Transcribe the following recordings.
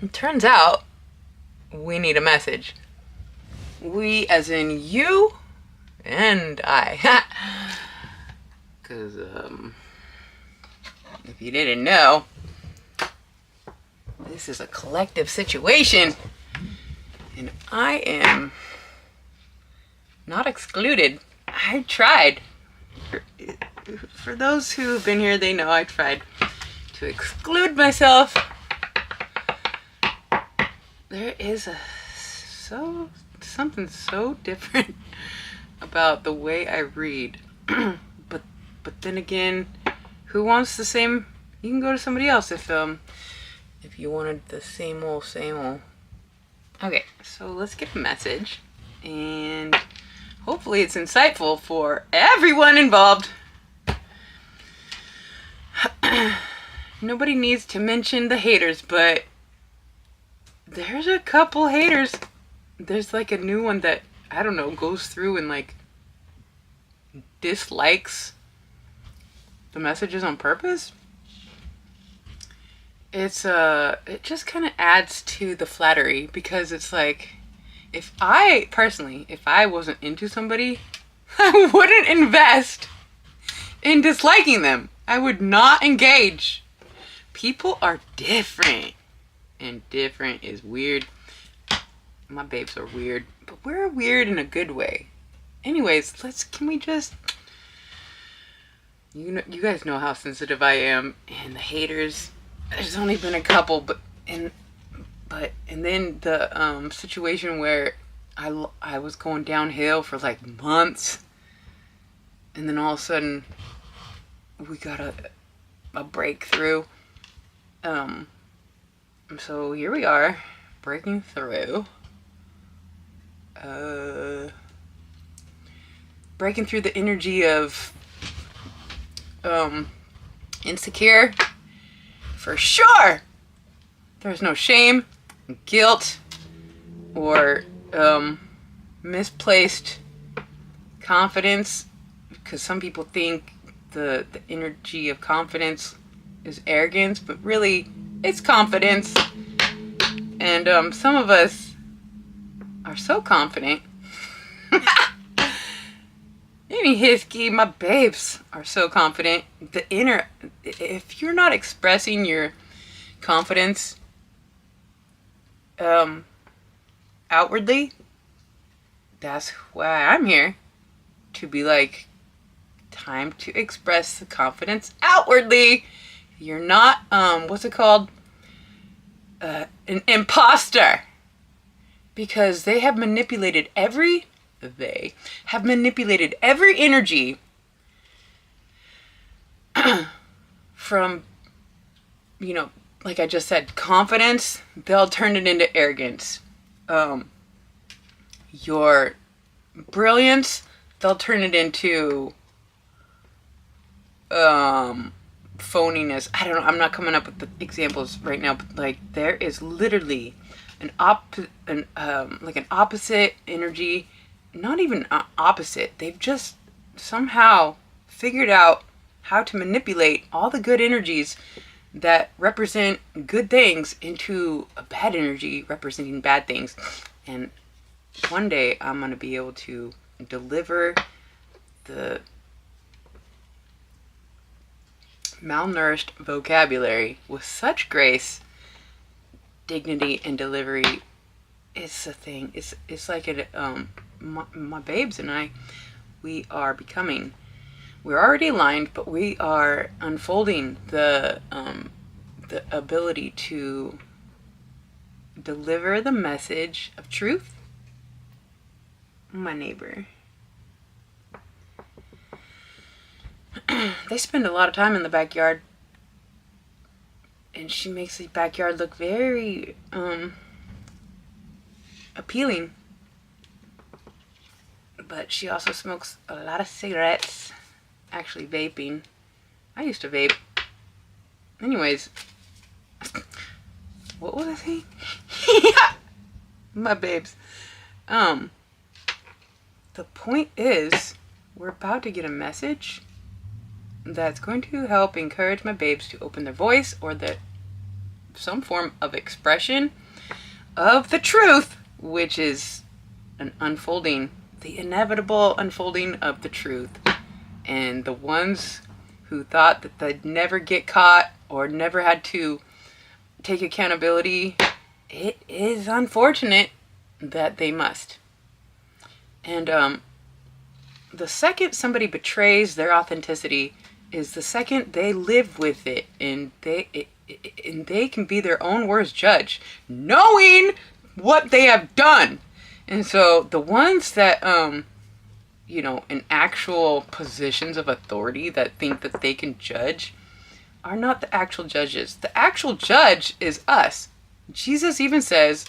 It turns out we need a message. We, as in you and I. Because, if you didn't know, this is a collective situation. And I am not excluded. I tried. For those who have been here, they know I tried to exclude myself. There is something so different about the way I read. but then again, who wants the same? You can go to somebody else if you wanted the same old. Okay, so let's get a message, and hopefully it's insightful for everyone involved. Nobody needs to mention the haters, but there's a couple haters. There's like a new one that, I don't know, goes through and like dislikes the messages on purpose. It just kind of adds to the flattery, because it's like, if I wasn't into somebody, I wouldn't invest in disliking them. I would not engage. People are different, and different is weird. My babes are weird, but we're weird in a good way. Anyways, can we just, you guys know how sensitive I am, and the haters, there's only been a couple, and then the situation where I was going downhill for like months, and then all of a sudden we got a breakthrough. So here we are, breaking through. Breaking through the energy of insecure. For sure, there's no shame, guilt, or misplaced confidence, because some people think the energy of confidence is arrogance, but really it's confidence. And some of us are so confident. Amy Hiskey, my babes are so confident. If you're not expressing your confidence outwardly, that's why I'm here, to be like, time to express the confidence outwardly. You're not what's it called, an imposter, because they have manipulated every energy from, like I just said, confidence. They'll turn it into arrogance. Your brilliance, they'll turn it into phoniness. I don't know, I'm not coming up with the examples right now, but like, there is literally an opposite energy. Not even opposite. They've just somehow figured out how to manipulate all the good energies that represent good things into a bad energy representing bad things. And one day I'm going to be able to deliver the malnourished vocabulary with such grace, dignity, and delivery. It's a thing. It's like my babes and I, we're already aligned, but we are unfolding the ability to deliver the message of truth. My neighbor, they spend a lot of time in the backyard, and she makes the backyard look very appealing. But she also smokes a lot of cigarettes. Actually, vaping. I used to vape. Anyways, what was I saying? My babes. The point is, we're about to get a message that's going to help encourage my babes to open their voice, or the some form of expression of the truth, which is an unfolding, the inevitable unfolding of the truth. And the ones who thought that they'd never get caught or never had to take accountability, it is unfortunate that they must. And the second somebody betrays their authenticity is the second they live with it, and they can be their own worst judge, knowing what they have done. And so the ones that in actual positions of authority that think that they can judge are not the actual judges. The actual judge is us. Jesus even says,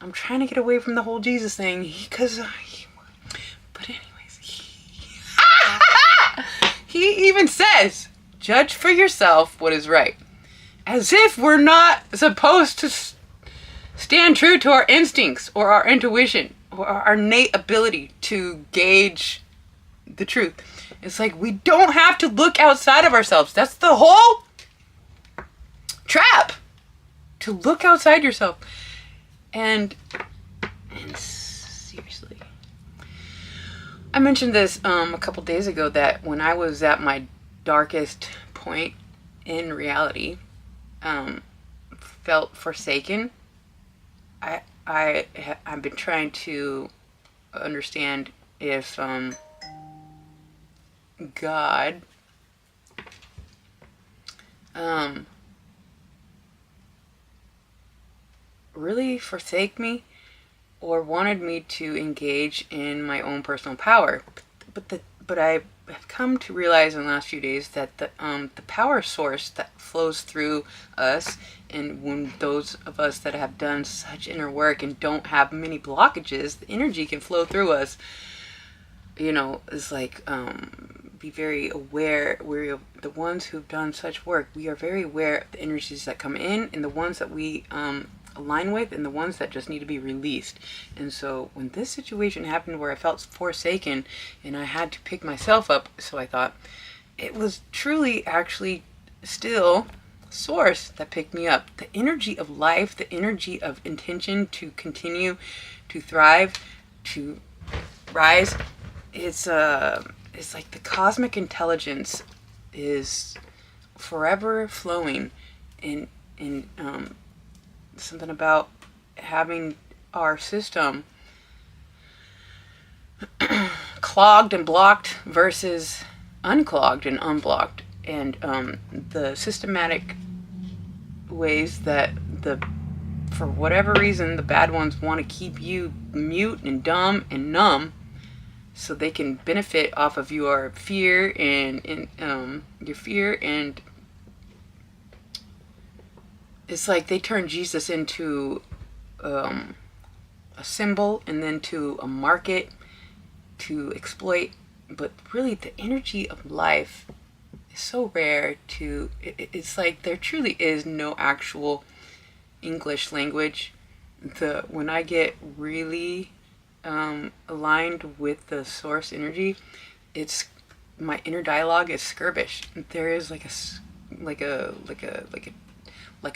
I'm trying to get away from the whole Jesus thing because but anyways, he even says, judge for yourself what is right. As if we're not supposed to stand true to our instincts or our intuition or our innate ability to gauge the truth. It's like we don't have to look outside of ourselves. That's the whole trap. To look outside yourself. And seriously. I mentioned this a couple days ago that when I was at my darkest point in reality, felt forsaken. I've been trying to understand if God really forsake me or wanted me to engage in my own personal power. But I have come to realize in the last few days that the power source that flows through us, and when those of us that have done such inner work and don't have many blockages, the energy can flow through us. It's like be very aware. We're the ones who've done such work. We are very aware of the energies that come in and the ones that we align with and the ones that just need to be released. And so when this situation happened where I felt forsaken and I had to pick myself up, so I thought it was truly actually still source that picked me up. The energy of life, the energy of intention to continue to thrive, to rise. It's like the cosmic intelligence is forever flowing, and something about having our system clogged and blocked versus unclogged and unblocked, and the systematic ways that for whatever reason the bad ones want to keep you mute and dumb and numb so they can benefit off of your fear and your fear. And it's like they turn Jesus into a symbol and then to a market to exploit. But really the energy of life is so rare to, it's like there truly is no actual English language. When I get really aligned with the source energy, it's my inner dialogue is Skirbish. There is like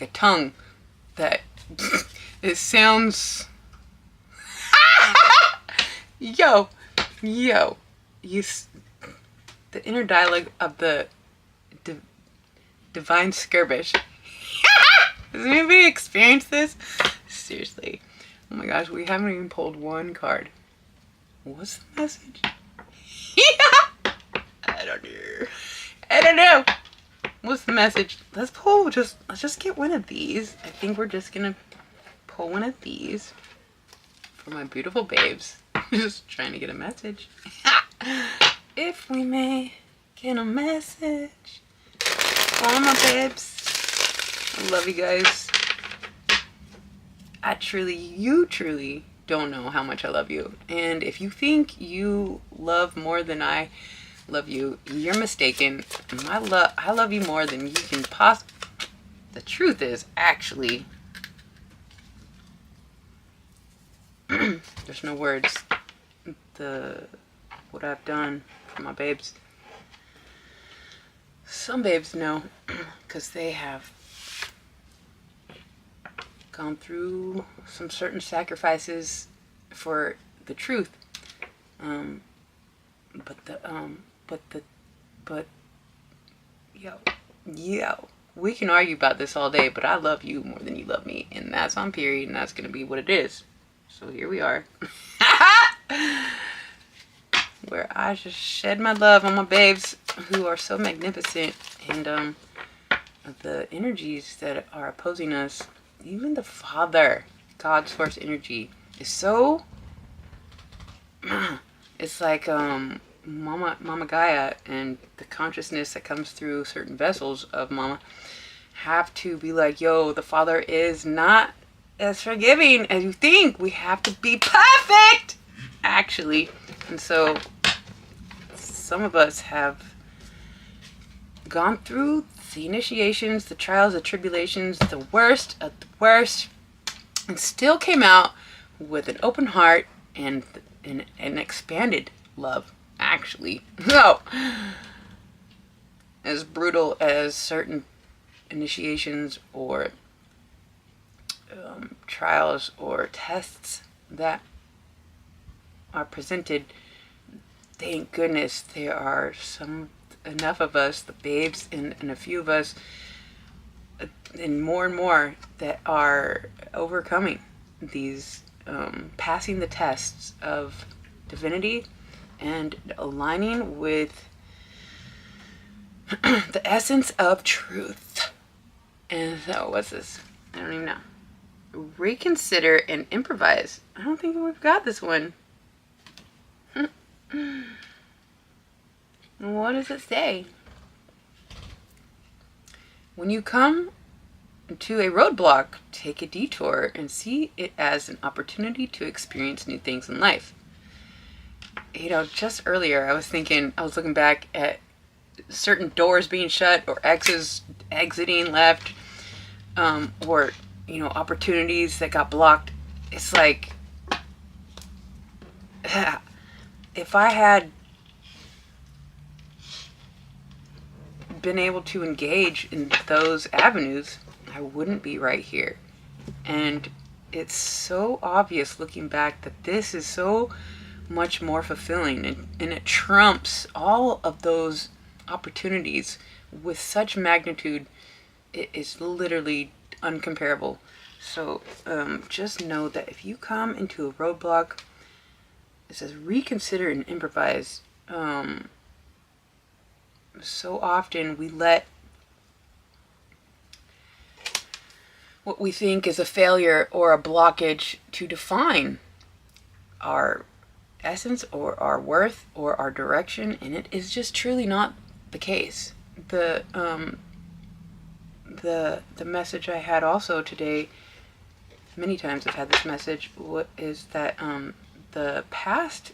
a tongue that it sounds yo the inner dialogue of the divine Skirbish. Has anybody experienced this? Seriously. Oh my gosh, we haven't even pulled one card. What's the message? I don't know. What's the message? Let's just get one of these. I think we're just gonna pull one of these for my beautiful babes. Just trying to get a message. If we may get a message for my babes. I love you guys. You truly don't know how much I love you. And if you think you love more than I love you, you're mistaken. I love you more than you can possibly. The truth is, actually, there's no words. What I've done for my babes. Some babes know, because they have gone through some certain sacrifices for the truth. Um, but the but yo, we can argue about this all day, but I love you more than you love me, and that's on period, and that's gonna be what it is. So here we are. Where I just shed my love on my babes who are so magnificent, and the energies that are opposing us, even the Father, God's source energy, is so it's like Mama Gaia, and the consciousness that comes through certain vessels of Mama have to be like, yo, the Father is not as forgiving as you think. We have to be perfect, actually. And so some of us have gone through the initiations, the trials, the tribulations, the worst of the worst, and still came out with an open heart and an expanded love, actually. No, as brutal as certain initiations or trials or tests that are presented, thank goodness there are enough of us, the babes, and a few of us, and more that are overcoming these, passing the tests of divinity and aligning with the essence of truth. And so, what's this? I don't even know. Reconsider and improvise. I don't think we've got this one. What does it say? When you come to a roadblock, take a detour and see it as an opportunity to experience new things in life. You know, just earlier I was looking back at certain doors being shut or exes exiting left, or, you know, opportunities that got blocked. It's like, if I had been able to engage in those avenues, I wouldn't be right here. And it's so obvious looking back that this is so much more fulfilling, and it trumps all of those opportunities with such magnitude. It is literally uncomparable. So just know that if you come into a roadblock, it says reconsider and improvise. So often we let what we think is a failure or a blockage to define our essence or our worth or our direction, and it is just truly not the case. The message I had also today, many times I've had this message, is that the past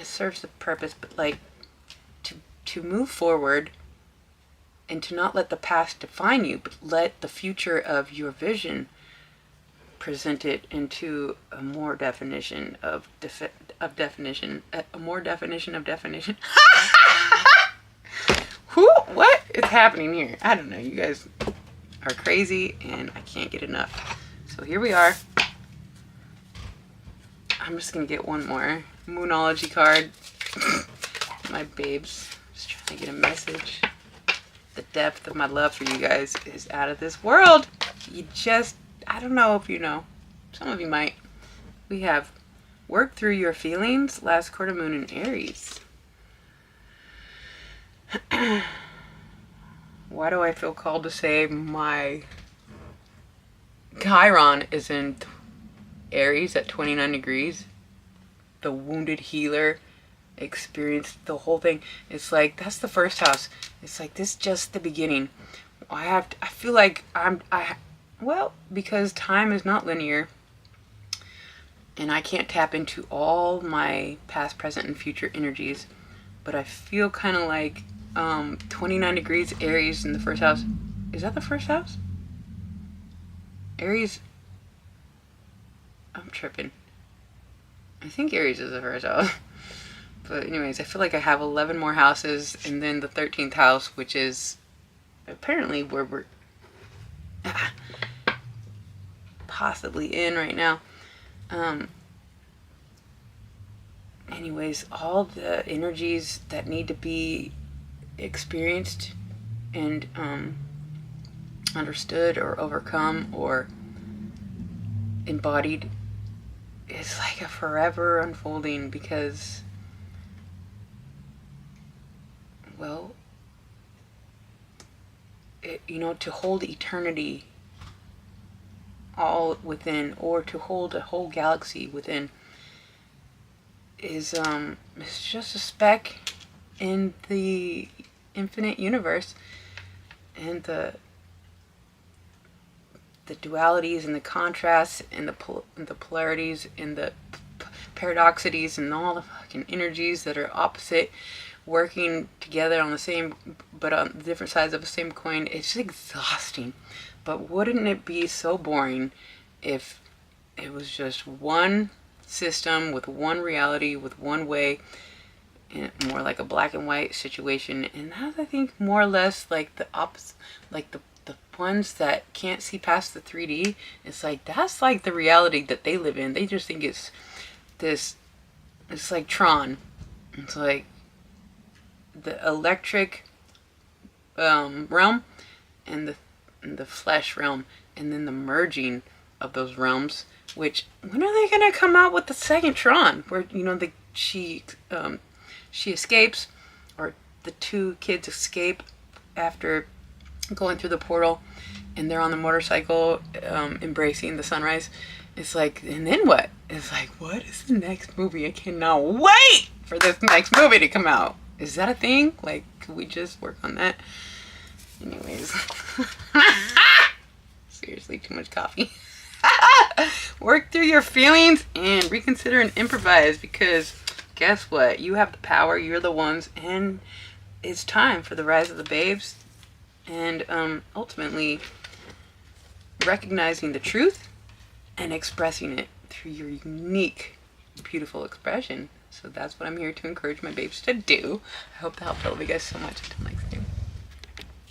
serves the purpose, but like to move forward and to not let the past define you, but let the future of your vision present it into a more definition of definition, a more definition of definition. What is happening here? I don't know. You guys are crazy, and I can't get enough. So here we are. I'm just gonna get one more Moonology card. My babes, just trying to get a message. The depth of my love for you guys is out of this world. I don't know if you know. Some of you might. We have worked through your feelings, last quarter moon in Aries. Why do I feel called to say my Chiron is in Aries at 29 degrees? The wounded healer experienced the whole thing. It's like, that's the first house. It's like, this is just the beginning. I feel like because time is not linear, and I can't tap into all my past, present, and future energies, but I feel kind of like 29 degrees Aries in the first house. Is that the first house? Aries, I'm tripping. I think Aries is the first house. But anyways, I feel like I have 11 more houses, and then the 13th house, which is apparently where we're... possibly in right now. Anyways, all the energies that need to be experienced and understood or overcome or embodied is like a forever unfolding, because, well, to hold eternity all within, or to hold a whole galaxy within, is it's just a speck in the infinite universe, and the dualities and the contrasts and the polarities and the paradoxities and all the fucking energies that are opposite working together on the same, but on different sides of the same coin. It's exhausting. But wouldn't it be so boring if it was just one system with one reality, with one way, and more like a black and white situation? And that's, I think, more or less like the opposite, like the ones that can't see past the 3D. It's like, that's like the reality that they live in. They just think it's this, it's like Tron. It's like the electric realm and the flesh realm, and then the merging of those realms. Which, when are they gonna come out with the second Tron, where she escapes, or the two kids escape after going through the portal, and they're on the motorcycle embracing the sunrise? It's like, and then what? It's like, what is the next movie? I cannot wait for this next movie to come out. Is that a thing? Like, could we just work on that? Anyways. Seriously, too much coffee. Work through your feelings and reconsider and improvise, because guess what? You have the power. You're the ones. And it's time for the rise of the babes. And ultimately recognizing the truth and expressing it through your unique, beautiful expression. So that's what I'm here to encourage my babes to do. I hope that helped all of you guys so much. Until next time.